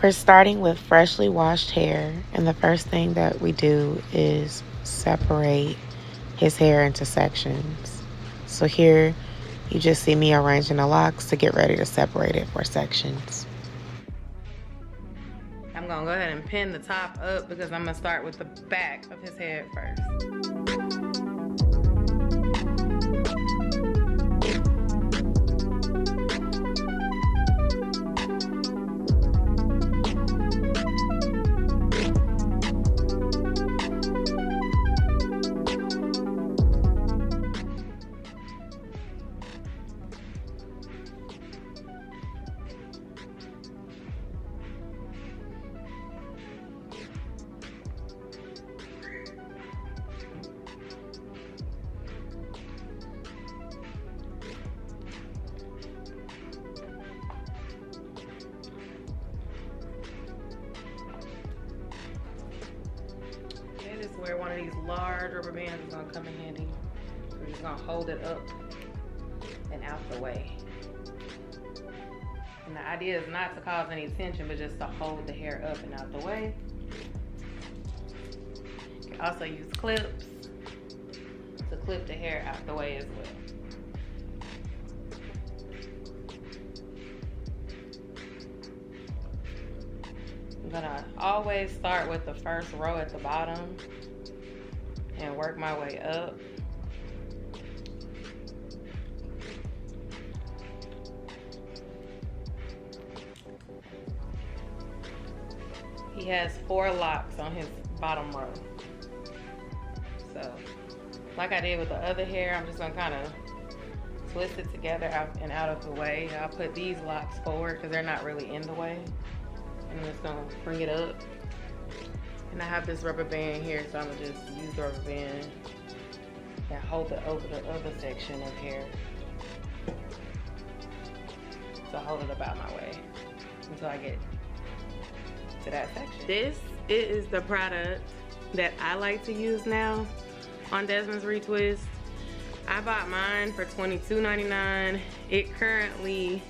We're starting with freshly washed hair, and the first thing that we do is separate his hair into sections. So here you just see me arranging the locks to get ready to separate it for sections. I'm gonna go ahead and pin the top up because I'm gonna start with the back of his head first. This is where one of these large rubber bands is gonna come in handy. We're just gonna hold it up and out the way. And the idea is not to cause any tension, but just to hold the hair up and out the way. You can also use clips to clip the hair out the way as well. I'm gonna always start with the first row at the bottom and work my way up. He has 4 locks on his bottom row. So, like I did with the other hair, I'm just gonna kind of twist it together out and out of the way. I'll put these locks forward because they're not really in the way. And I'm just gonna bring it up. And I have this rubber band here, so I'm gonna just use the rubber band and hold it over the other section of hair. So hold it about my way until I get to that section. This is the product that I like to use now on Desmond's Retwist. I bought mine for $22.99. It currently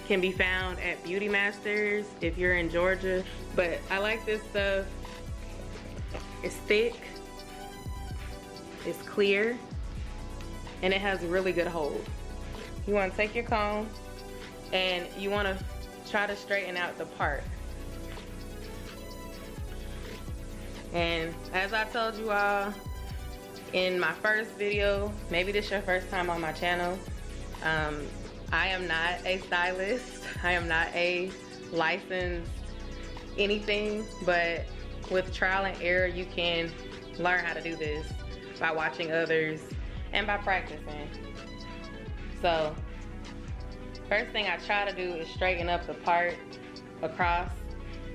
can be found at Beauty Masters if you're in Georgia. But I like this stuff. It's thick, it's clear, and it has really good hold. You want to take your comb and you want to try to straighten out the part. And as I told you all in my first video, maybe this is your first time on my channel, I am not a stylist. I am not a licensed anything, but with trial and error, you can learn how to do this by watching others and by practicing. So, first thing I try to do is straighten up the part across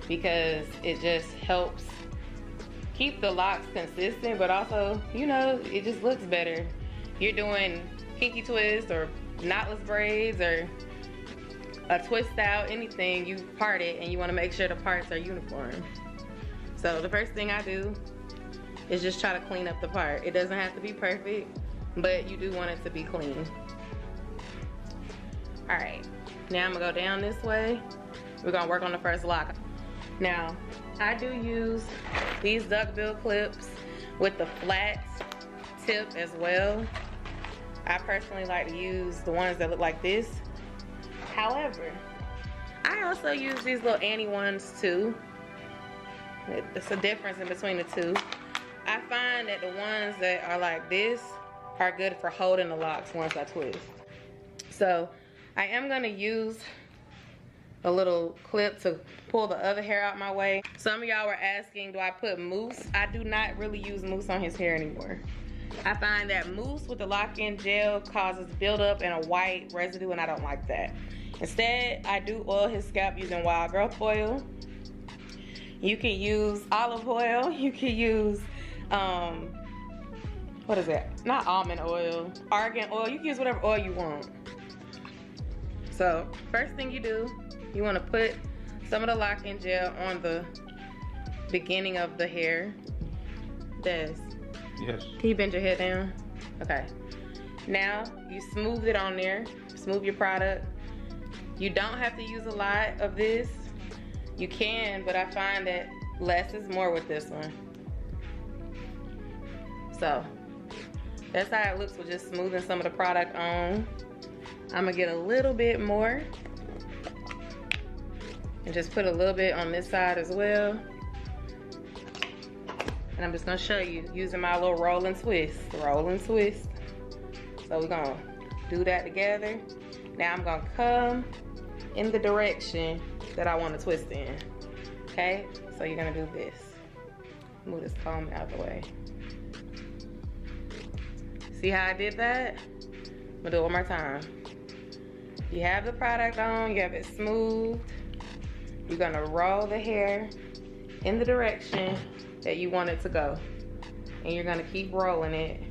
because it just helps keep the locks consistent, but also, you know, it just looks better. You're doing kinky twists or knotless braids or a twist out, anything, you part it and you want to make sure the parts are uniform. So the first thing I do is just try to clean up the part. It doesn't have to be perfect, but you do want it to be clean. All right, now I'm gonna go down this way. We're gonna work on the first lock. Now, I do use these duckbill clips with the flat tip as well. I personally like to use the ones that look like this. However, I also use these little Annie ones too. It's a difference in between the two. I find that the ones that are like this are good for holding the locks once I twist. So I am gonna use a little clip to pull the other hair out my way. Some of y'all were asking, do I put mousse? I do not really use mousse on his hair anymore. I find that mousse with the lock-in gel causes buildup and a white residue, and I don't like that. Instead, I do oil his scalp using wild growth oil. You can use olive oil. You can use, what is that? Not almond oil, argan oil. You can use whatever oil you want. So, first thing you do, you want to put some of the lock-in gel on the beginning of the hair. Des. Yes. Can you bend your head down? Okay. Now, you smooth it on there. Smooth your product. You don't have to use a lot of this. You can, but I find that less is more with this one. So that's how it looks with just smoothing some of the product on. I'm gonna get a little bit more and just put a little bit on this side as well. And I'm just gonna show you using my little roll and twist. Roll and twist. So we're gonna do that together. Now I'm gonna come in the direction that I want to twist in. Okay? So you're gonna do this. Move this comb out of the way. See how I did that? I'm gonna do it one more time. You have the product on, you have it smooth. You're gonna roll the hair in the direction that you want it to go. And you're gonna keep rolling it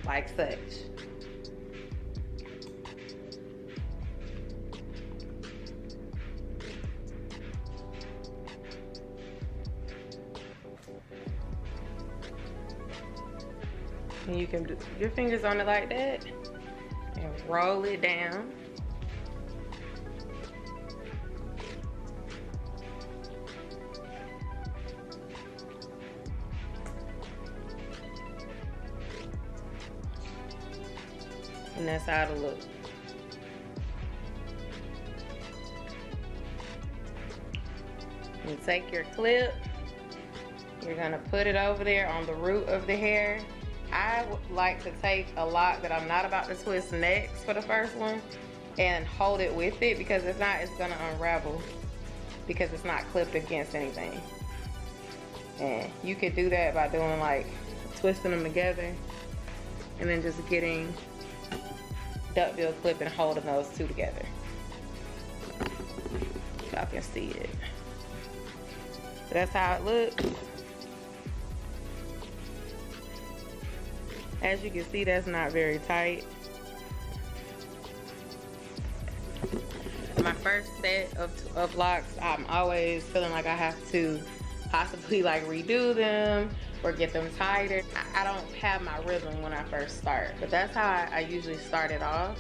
like such. And you can do your fingers on it like that and roll it down. And that's how it'll look. You take your clip, you're gonna put it over there on the root of the hair. I would like to take a lock that I'm not about to twist next for the first one and hold it with it, because if not, it's gonna unravel because it's not clipped against anything. And you could do that by doing like twisting them together and then just getting duckbill clip and holding those two together. Y'all can see it. So that's how it looks. As you can see, that's not very tight. My first set of locks, I'm always feeling like I have to possibly like redo them or get them tighter. I don't have my rhythm when I first start, but that's how I usually start it off.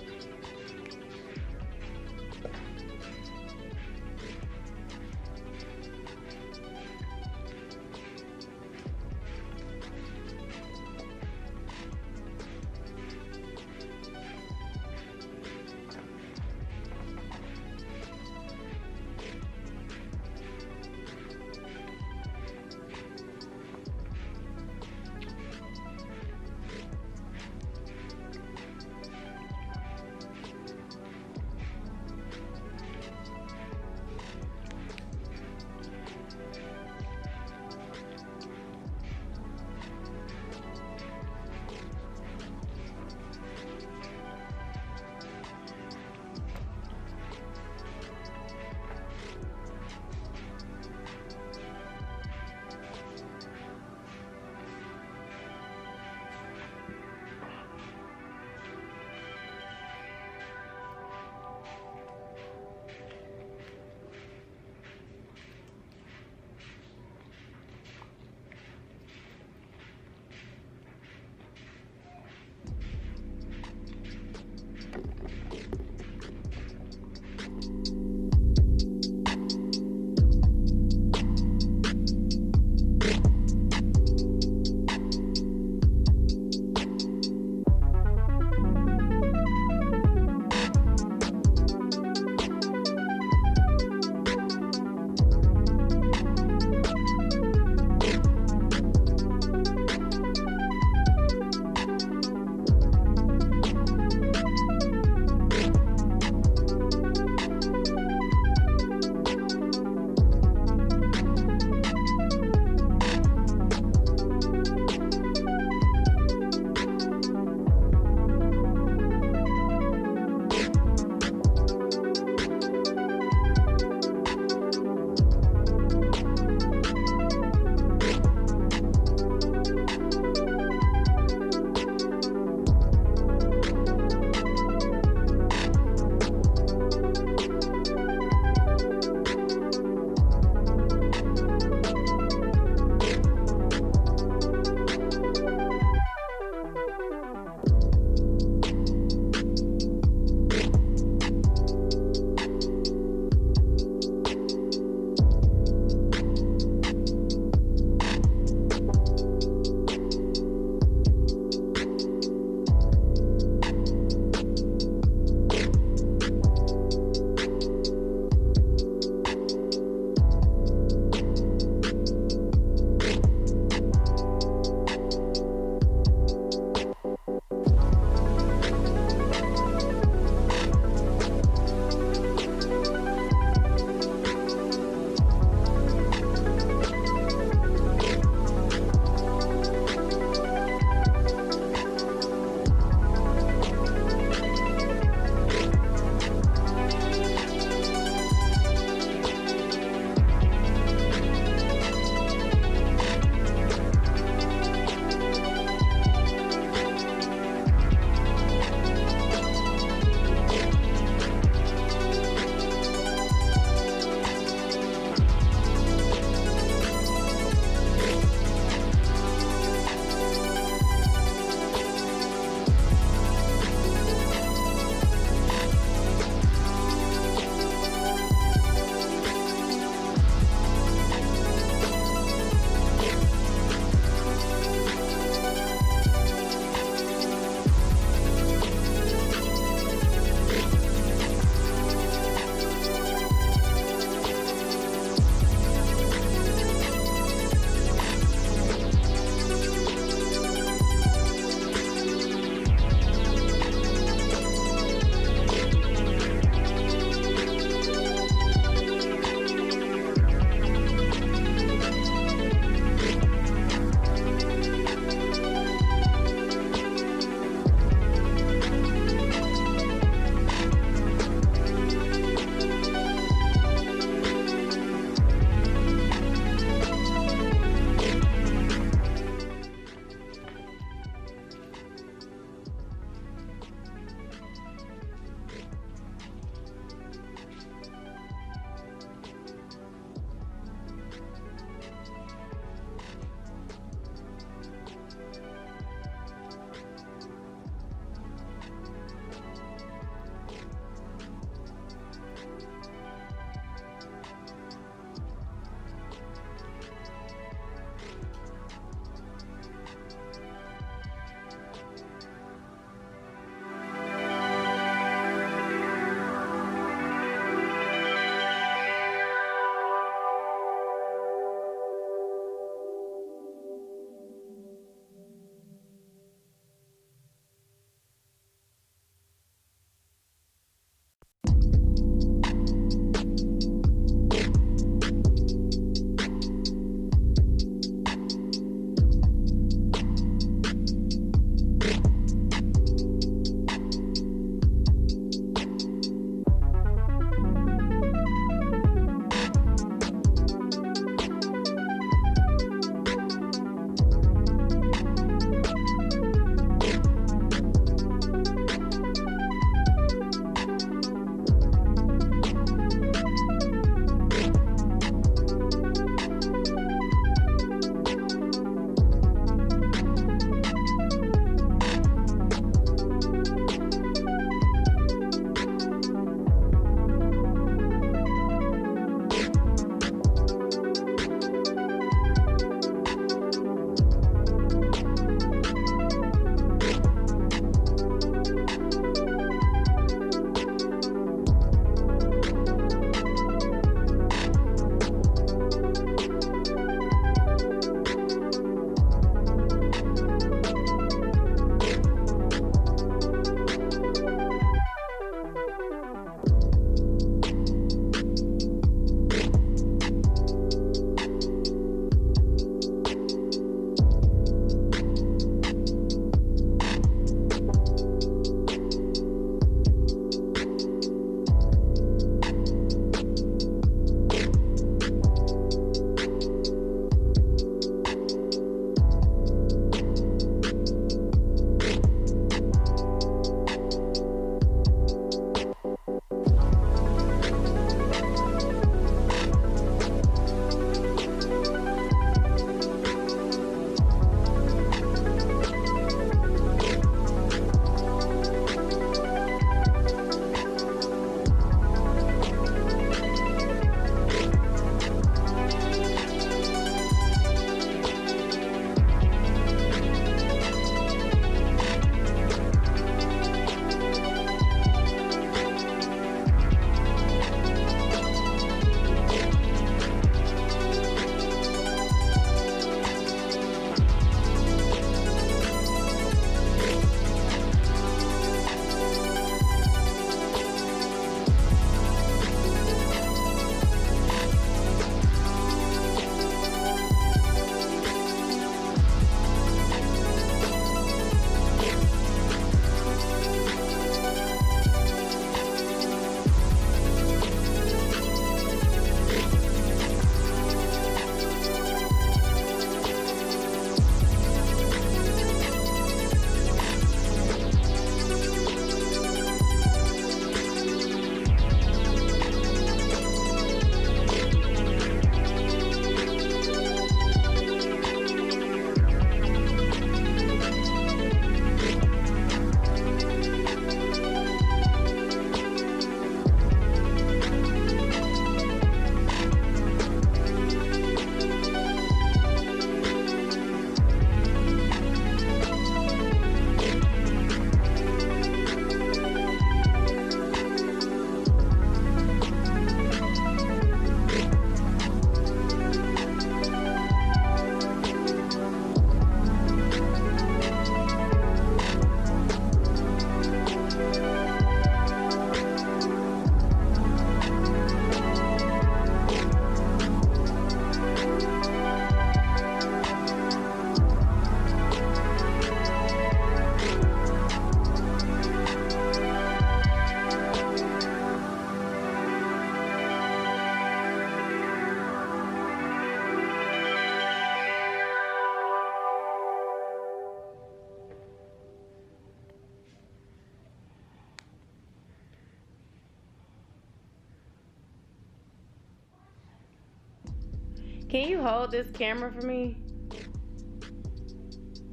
Can you hold this camera for me?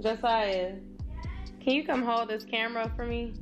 Josiah, can you come hold this camera for me?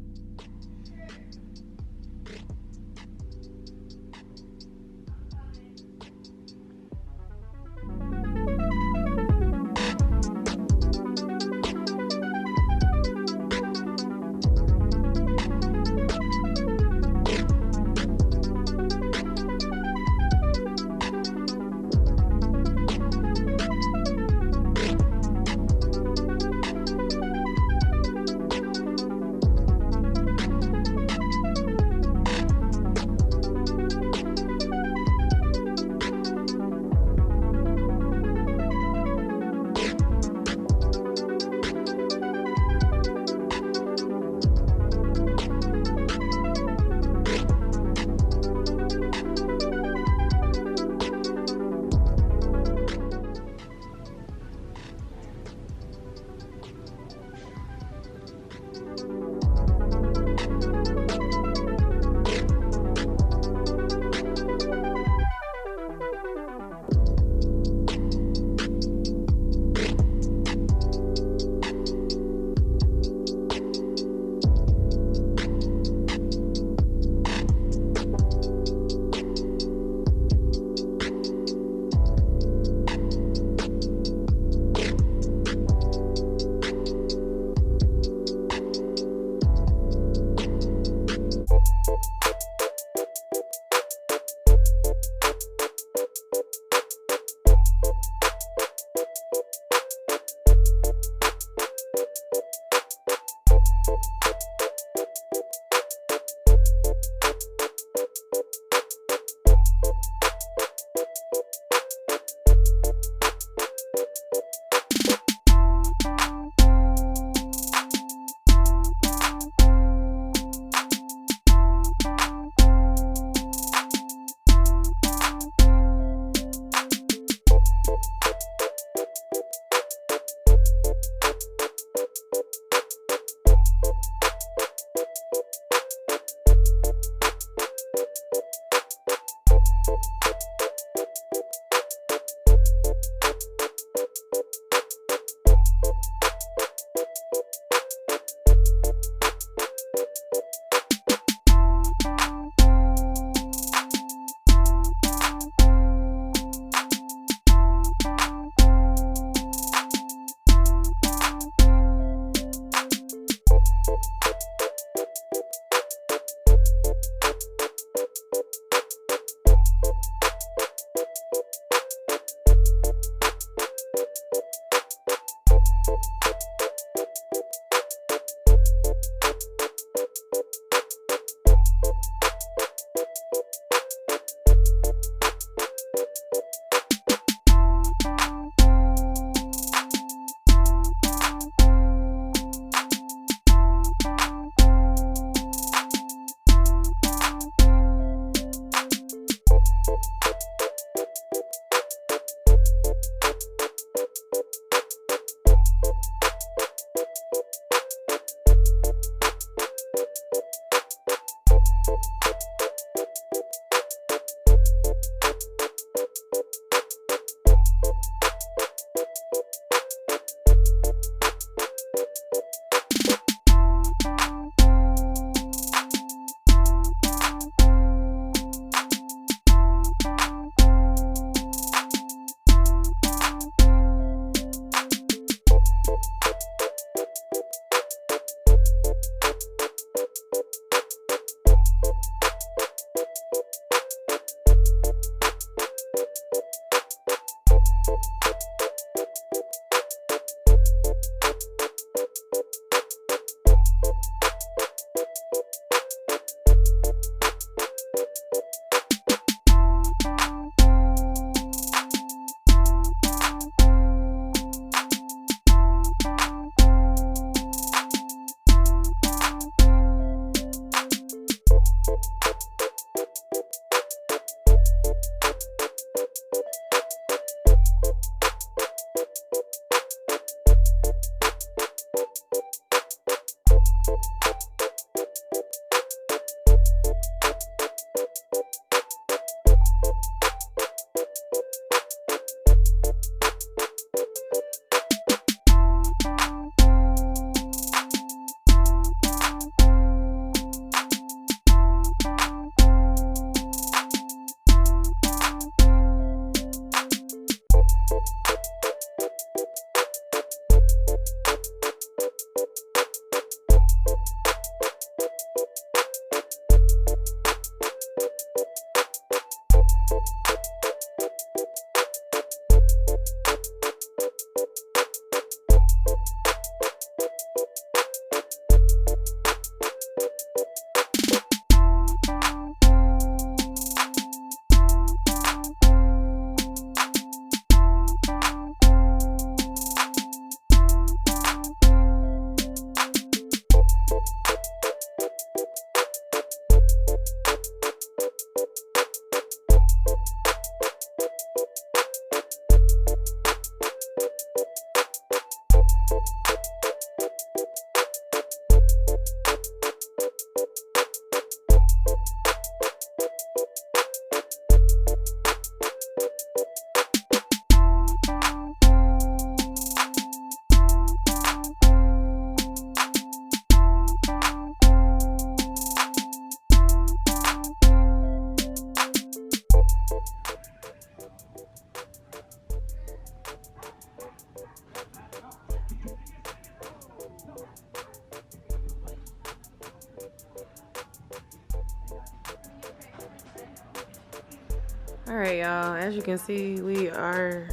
All right, y'all, as you can see, we are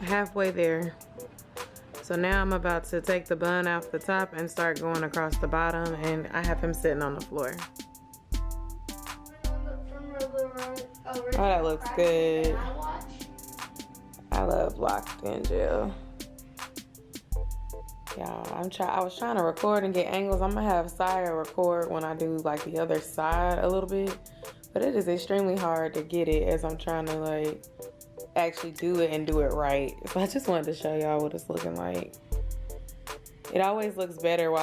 halfway there. So now I'm about to take the bun off the top and start going across the bottom, and I have him sitting on the floor. Oh, that looks good. I love locked in gel. Y'all, I was trying to record and get angles. I'm gonna have Saya record when I do like the other side a little bit, but it is extremely hard to get it as I'm trying to like actually do it and do it right. So I just wanted to show y'all what it's looking like. It always looks better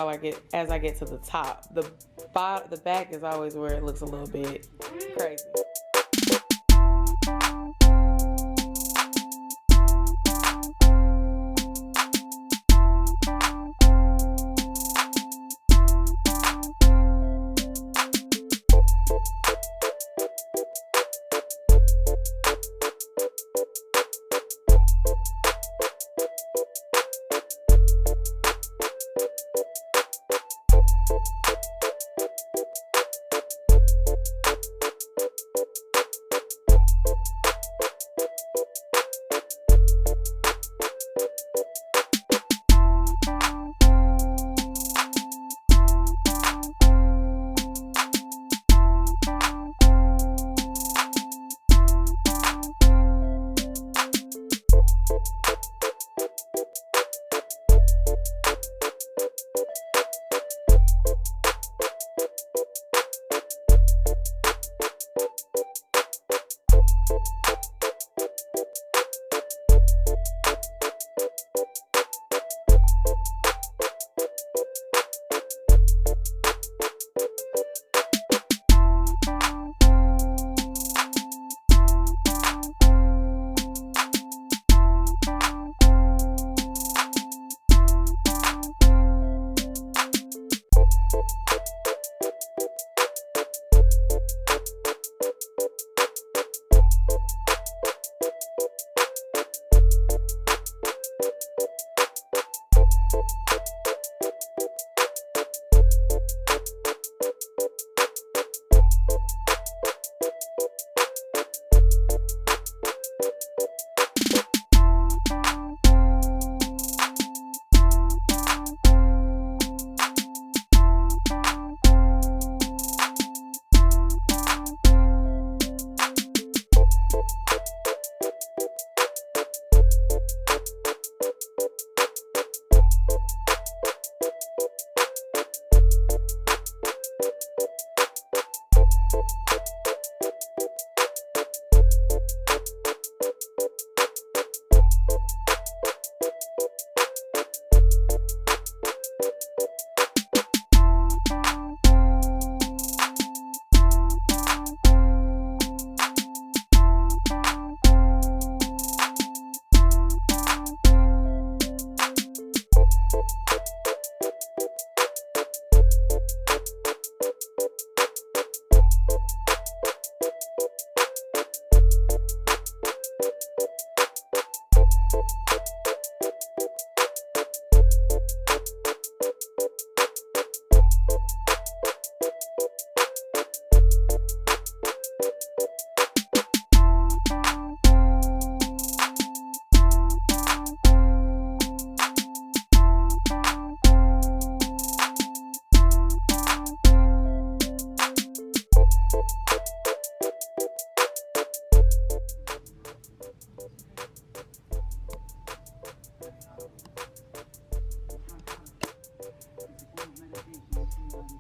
as I get to the top. The back is always where it looks a little bit crazy.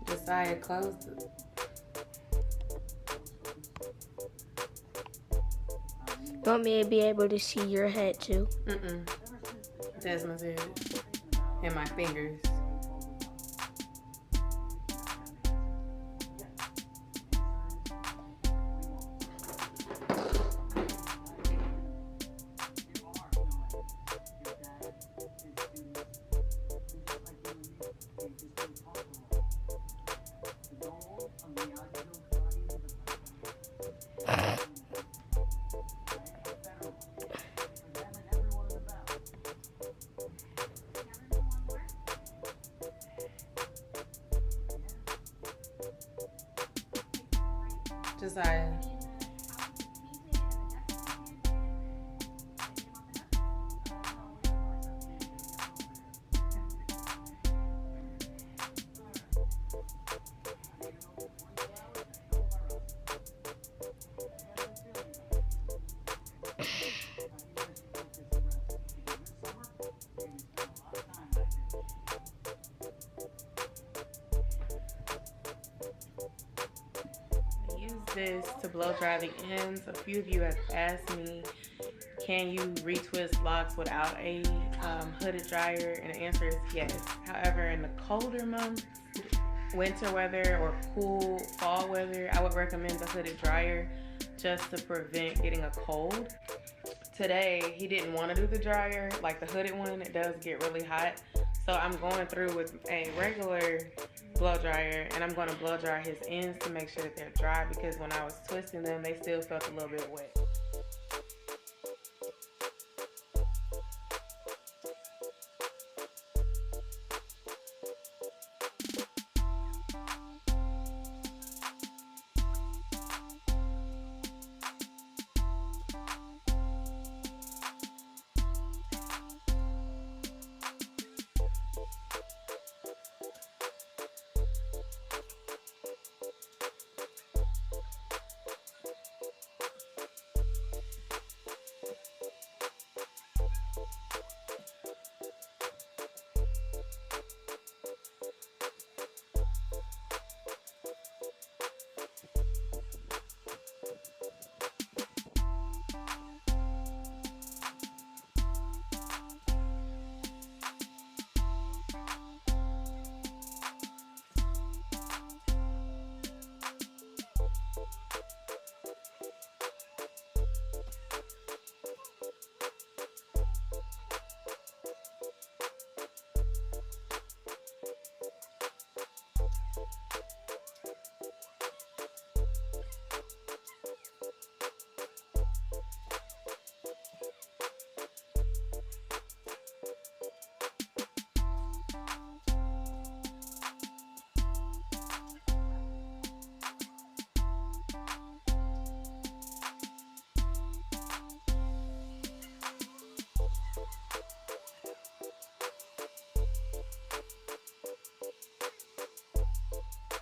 Josiah, close it. You want me to be able to see your head too? Desmond's head. And my fingers. Josiah. this to blow dry the ends. A few of you have asked me, can you retwist locks without a hooded dryer? And the answer is yes. However, in the colder months, winter weather or cool fall weather, I would recommend the hooded dryer just to prevent getting a cold. Today, he didn't want to do the dryer, like the hooded one. It does get really hot. So I'm going through with a regular blow dryer, and I'm going to blow dry his ends to make sure that they're dry, because when I was twisting them, they still felt a little bit wet.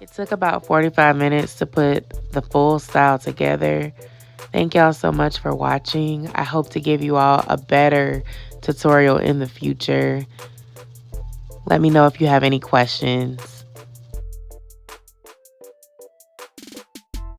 It took about 45 minutes to put the full style together. Thank y'all so much for watching. I hope to give you all a better tutorial in the future. Let me know if you have any questions.